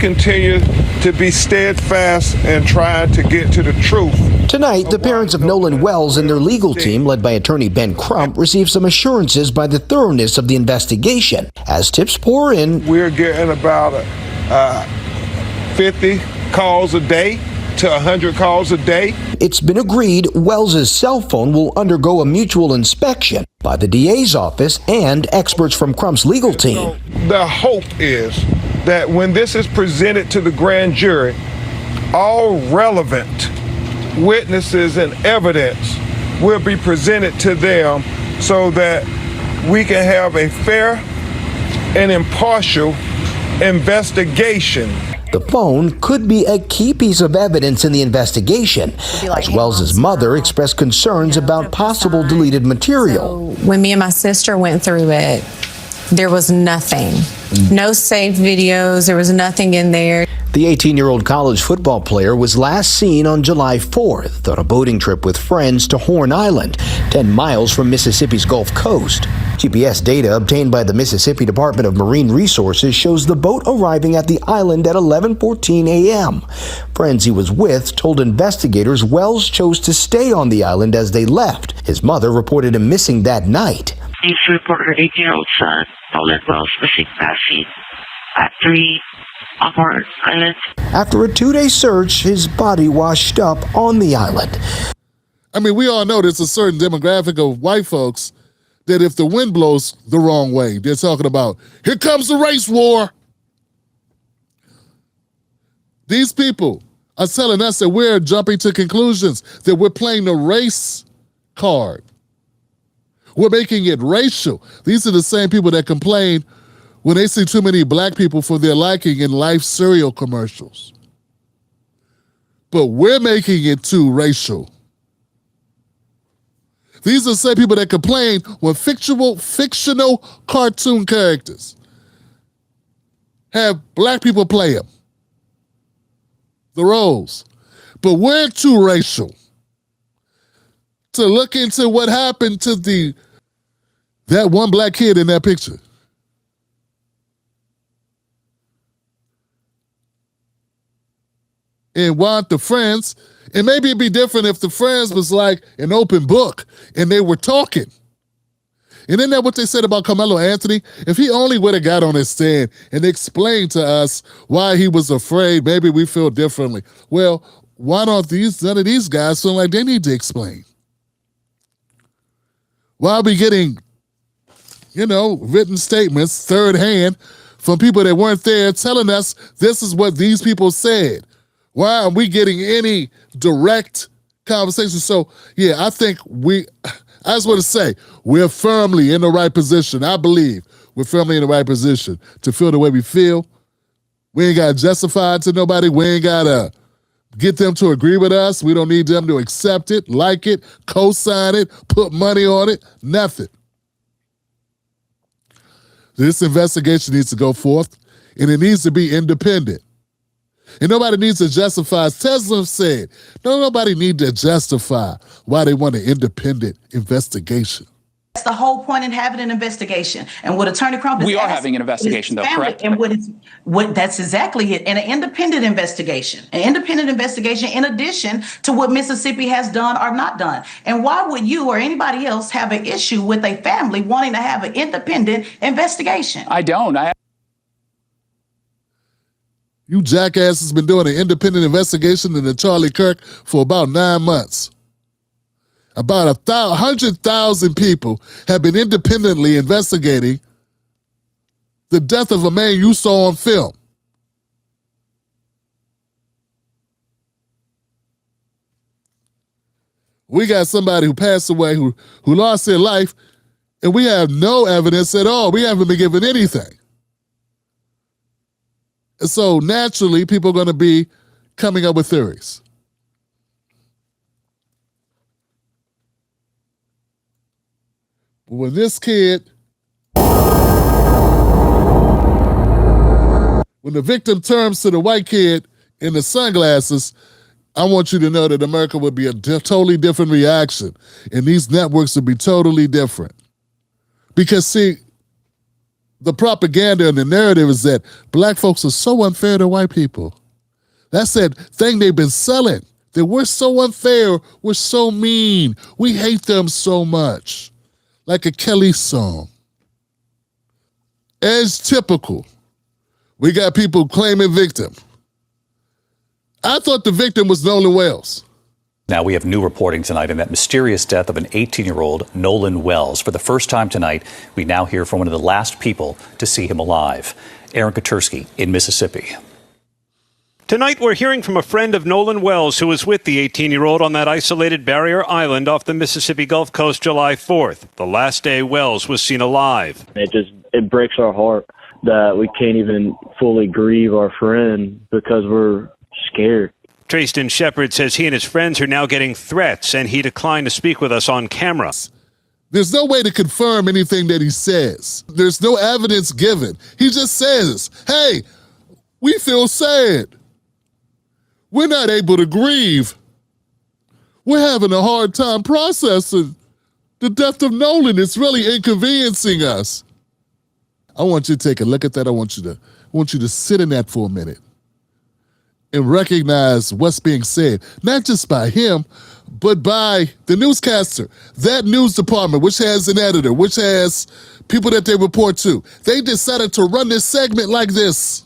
continue to be steadfast and trying to get to the truth. Tonight, the parents of Nolan Wells and their legal team, led by attorney Ben Crump, received some assurances by the thoroughness of the investigation. As tips pour in, we're getting about 50 calls a day to 100 calls a day. It's been agreed Wells' cell phone will undergo a mutual inspection by the DA's office and experts from Crump's legal team. The hope is that when this is presented to the grand jury, all relevant witnesses and evidence will be presented to them so that we can have a fair and impartial investigation. The phone could be a key piece of evidence in the investigation, as Wells' mother expressed concerns about possible deleted material. So when me and my sister went through it, there was nothing. No saved videos, there was nothing in there. The 18-year-old college football player was last seen on July 4th on a boating trip with friends to Horn Island, 10 miles from Mississippi's Gulf Coast. GPS data obtained by the Mississippi Department of Marine Resources shows the boat arriving at the island at 11:14 a.m. Friends he was with told investigators Wells chose to stay on the island as they left. His mother reported him missing that night. Please report her 18-year-old son, Nolan Wells, missing last seen at 3 on Horn Island. After a 2-day search, his body washed up on the island. I mean, we all know there's a certain demographic of white folks that if the wind blows the wrong way, they're talking about, here comes the race war. These people are telling us that we're jumping to conclusions, that we're playing the race card. We're making it racial. These are the same people that complain when they see too many black people for their liking in Life cereal commercials. But we're making it too racial. These are the same people that complain when fictional cartoon characters have black people play them, the roles. But we're too racial to look into what happened to that one black kid in that picture. And want the friends, and maybe it'd be different if the friends was like an open book and they were talking. And isn't that what they said about Carmelo Anthony? If he only would have got on his stand and explained to us why he was afraid, maybe we feel differently. Well, why don't none of these guys feel like they need to explain? Why are we getting, written statements, third hand, from people that weren't there telling us this is what these people said? Why aren't we getting any direct conversation? So, yeah, I think I just want to say, we're firmly in the right position. I believe we're firmly in the right position to feel the way we feel. We ain't got to justify it to nobody. We ain't got to get them to agree with us. We don't need them to accept it, like it, co-sign it, put money on it, nothing. This investigation needs to go forth, and it needs to be independent. And nobody needs to justify, as Tesla said, nobody need to justify why they want an independent investigation. That's the whole point in having an investigation. And what Attorney Crump is having an investigation, though, correct? And that's exactly it. And an independent investigation. An independent investigation in addition to what Mississippi has done or not done. And why would you or anybody else have an issue with a family wanting to have an independent investigation? I don't. You jackass has been doing an independent investigation into Charlie Kirk for about 9 months. About 100,000 people have been independently investigating the death of a man you saw on film. We got somebody who passed away, who lost their life, and we have no evidence at all. We haven't been given anything. And so naturally, people are going to be coming up with theories. But when this kid, when the victim turns to the white kid in the sunglasses, I want you to know that America would be a totally different reaction. And these networks would be totally different. Because see, The propaganda and the narrative is that black folks are so unfair to white people. That's that thing they've been selling, that we're so unfair, we're so mean, we hate them so much. Like a Kelly song. As typical, we got people claiming victim. I thought the victim was Nolan Wells. Now we have new reporting tonight in that mysterious death of an 18-year-old Nolan Wells. For the first time tonight, we now hear from one of the last people to see him alive. Aaron Katursky in Mississippi. Tonight, we're hearing from a friend of Nolan Wells who was with the 18-year-old on that isolated barrier island off the Mississippi Gulf Coast July 4th, the last day Wells was seen alive. It breaks our heart that we can't even fully grieve our friend because we're scared. Tracestin Shepherd says he and his friends are now getting threats, and he declined to speak with us on camera. There's no way to confirm anything that he says. There's no evidence given. He just says, hey, we feel sad. We're not able to grieve. We're having a hard time processing the death of Nolan. It's really inconveniencing us. I want you to take a look at that. I want you to sit in that for a minute and recognize what's being said, not just by him, but by the newscaster, that news department, which has an editor, which has people that they report to. They decided to run this segment like this.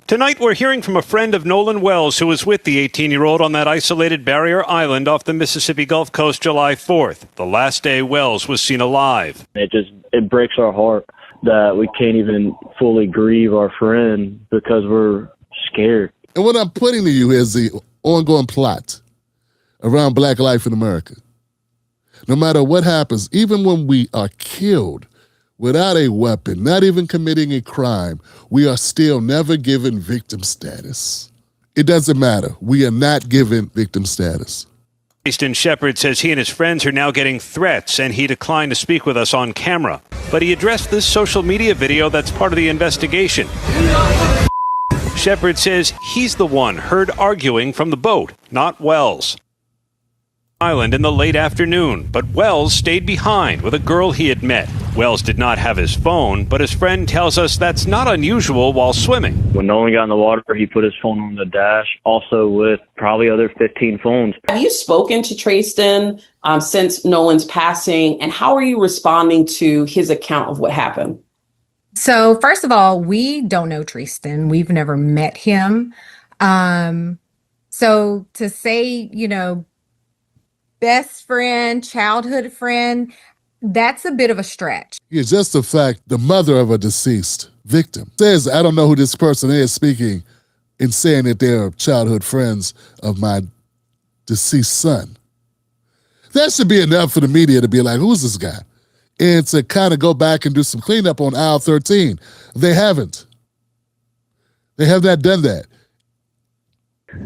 Tonight, we're hearing from a friend of Nolan Wells who was with the 18-year-old on that isolated barrier island off the Mississippi Gulf Coast July 4th, the last day Wells was seen alive. It breaks our heart that we can't even fully grieve our friend because we're scared. And what I'm putting to you is the ongoing plot around black life in America. No matter what happens, even when we are killed without a weapon, not even committing a crime, we are still never given victim status. It doesn't matter. We are not given victim status. Tracestin Shepherd says he and his friends are now getting threats, and he declined to speak with us on camera. But he addressed this social media video that's part of the investigation. Shepherd says he's the one heard arguing from the boat, not Wells. Island in the late afternoon, but Wells stayed behind with a girl he had met. Wells did not have his phone, but his friend tells us that's not unusual while swimming. When Nolan got in the water, he put his phone on the dash, also with probably other 15 phones. Have you spoken to Tracestin since Nolan's passing, and how are you responding to his account of what happened? So first of all, we don't know Tracestin. We've never met him. So to say, best friend, childhood friend, that's a bit of a stretch. Yeah, just the fact the mother of a deceased victim says, I don't know who this person is, speaking and saying that they're childhood friends of my deceased son. That should be enough for the media to be like, who's this guy? And to kind of go back and do some cleanup on aisle 13. They haven't. They have not done that.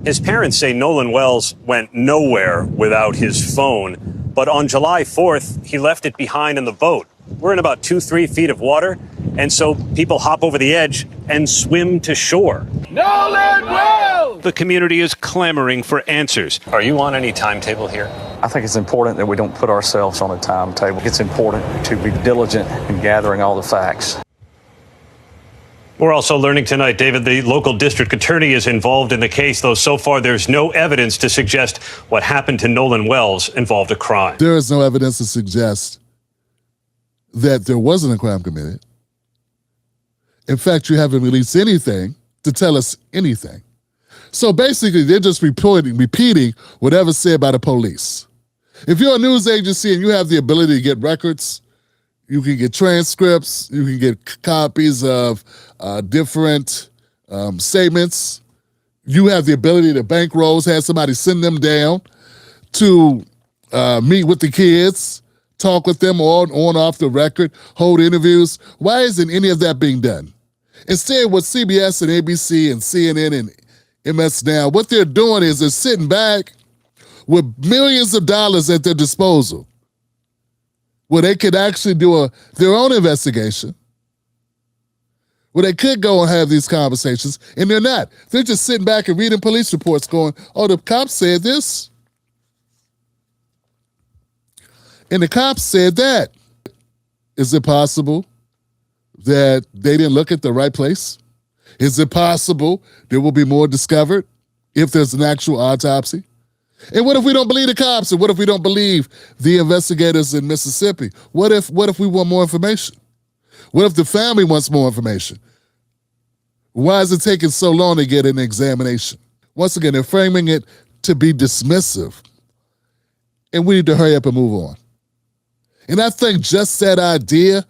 His parents say Nolan Wells went nowhere without his phone, but on July 4th, he left it behind in the boat. We're in about 2-3 feet of water, and so people hop over the edge and swim to shore. Nolan Wells! The community is clamoring for answers. Are you on any timetable here? I think it's important that we don't put ourselves on a timetable. It's important to be diligent in gathering all the facts. We're also learning tonight, David, the local district attorney is involved in the case, though so far there's no evidence to suggest what happened to Nolan Wells involved a crime. There is no evidence to suggest that there wasn't a crime committed. In fact, you haven't released anything to tell us anything. So basically, they're just repeating whatever's said by the police. If you're a news agency and you have the ability to get records, you can get transcripts, you can get copies of different statements. You have the ability to bankrolls, have somebody send them down to meet with the kids, talk with them on off the record, hold interviews. Why isn't any of that being done? Instead, what CBS and ABC and CNN and MS Now, what they're doing is they're sitting back with millions of dollars at their disposal, where they could actually do their own investigation, where they could go and have these conversations, and they're not. They're just sitting back and reading police reports going, oh, the cops said this, and the cops said that. Is it possible that they didn't look at the right place? Is it possible there will be more discovered if there's an actual autopsy? And what if we don't believe the cops? And what if we don't believe the investigators in Mississippi? What if we want more information? What if the family wants more information? Why is it taking so long to get an examination? Once again, they're framing it to be dismissive. And we need to hurry up and move on. And I think just that idea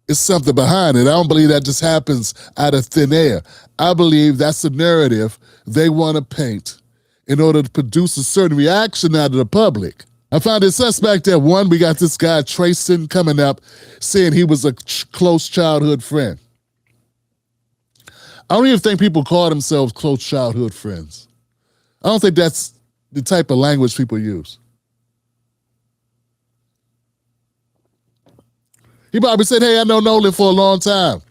is something behind it. I don't believe that just happens out of thin air. I believe that's the narrative they want to paint in order to produce a certain reaction out of the public. I found it suspect that one, we got this guy Tracestin coming up saying he was a close childhood friend. I don't even think people call themselves close childhood friends. I don't think that's the type of language people use. He probably said, hey, I know Nolan for a long time.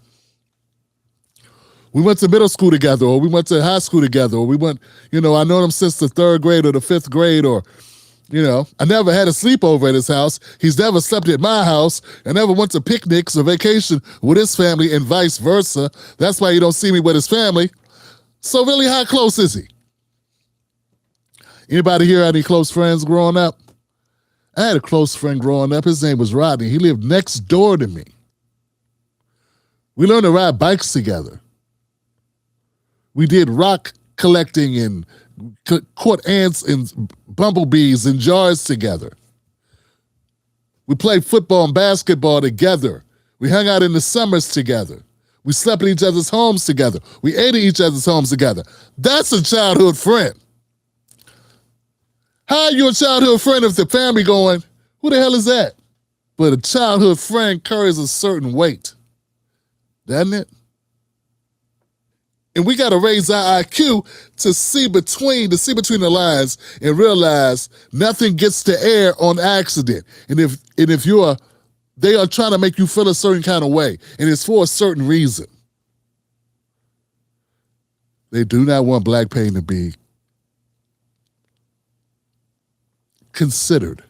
We went to middle school together, or we went to high school together, or we went, I know him since the 3rd grade or the 5th grade, or, I never had a sleepover at his house. He's never slept at my house. I never went to picnics or vacation with his family and vice versa. That's why you don't see me with his family. So really, how close is he? Anybody here had any close friends growing up? I had a close friend growing up. His name was Rodney. He lived next door to me. We learned to ride bikes together. We did rock collecting and caught ants and bumblebees in jars together. We played football and basketball together. We hung out in the summers together. We slept in each other's homes together. We ate at each other's homes together. That's a childhood friend. How are you a childhood friend if the family going, who the hell is that? But a childhood friend carries a certain weight, doesn't it? And we got to raise our IQ to see between the lines and realize nothing gets to air on accident. And if they are trying to make you feel a certain kind of way, and it's for a certain reason. They do not want black pain to be considered.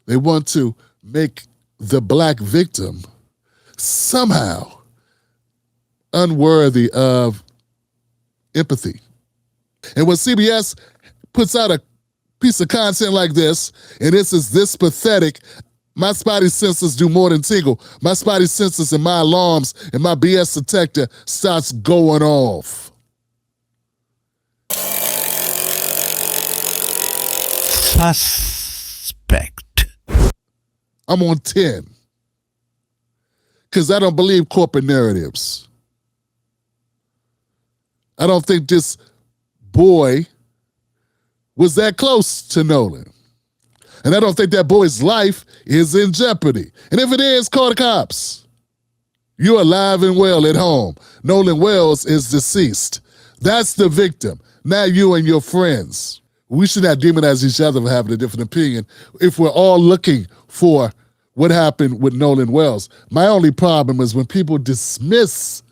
They want to make the black victim somehow unworthy of empathy. And when CBS puts out a piece of content like this, and this is this pathetic, my spidey senses do more than tingle. My spidey senses and my alarms and my BS detector starts going off. Suspect. I'm on 10. Because I don't believe corporate narratives. I don't think this boy was that close to Nolan. And I don't think that boy's life is in jeopardy. And if it is, call the cops. You're alive and well at home. Nolan Wells is deceased. That's the victim, not you and your friends. We should not demonize each other for having a different opinion if we're all looking for what happened with Nolan Wells. My only problem is when people dismiss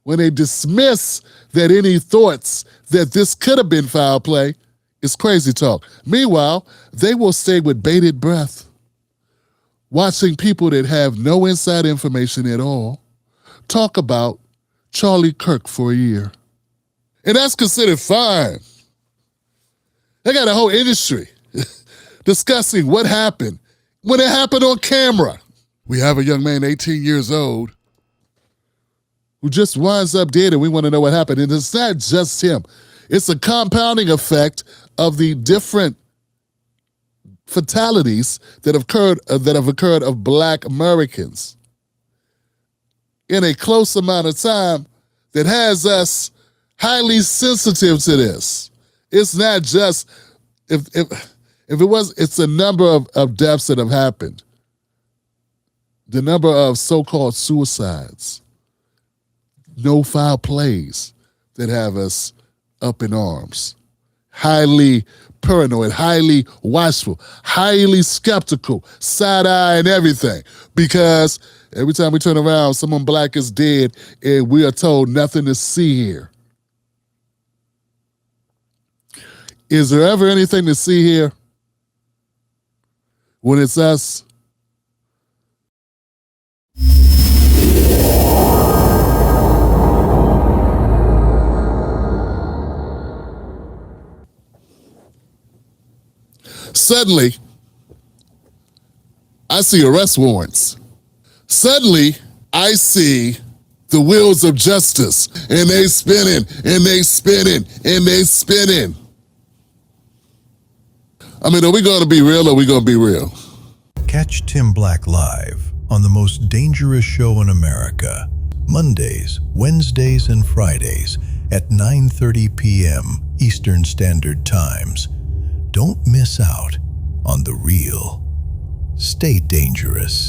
that any thoughts that this could have been foul play is crazy talk. Meanwhile, they will stay with bated breath, watching people that have no inside information at all talk about Charlie Kirk for a year. And that's considered fine. They got a whole industry discussing what happened when it happened on camera. We have a young man, 18 years old, who just winds up dead, and we want to know what happened. And it's not just him. It's a compounding effect of the different fatalities that have occurred of Black Americans in a close amount of time that has us highly sensitive to this. It's not just, it's a number of deaths that have happened. The number of so-called suicides, no foul plays that have us up in arms, highly paranoid, highly watchful, highly skeptical, side-eye and everything, because every time we turn around, someone black is dead and we are told nothing to see here. Is there ever anything to see here when it's us? Suddenly, I see arrest warrants. Suddenly, I see the wheels of justice, and they spinning, and they spinning, and they spinning. I mean, are we going to be real or are we going to be real? Catch Tim Black live on the most dangerous show in America, Mondays, Wednesdays, and Fridays at 9:30 p.m. Eastern Standard Times. Don't miss out on the real. Stay dangerous.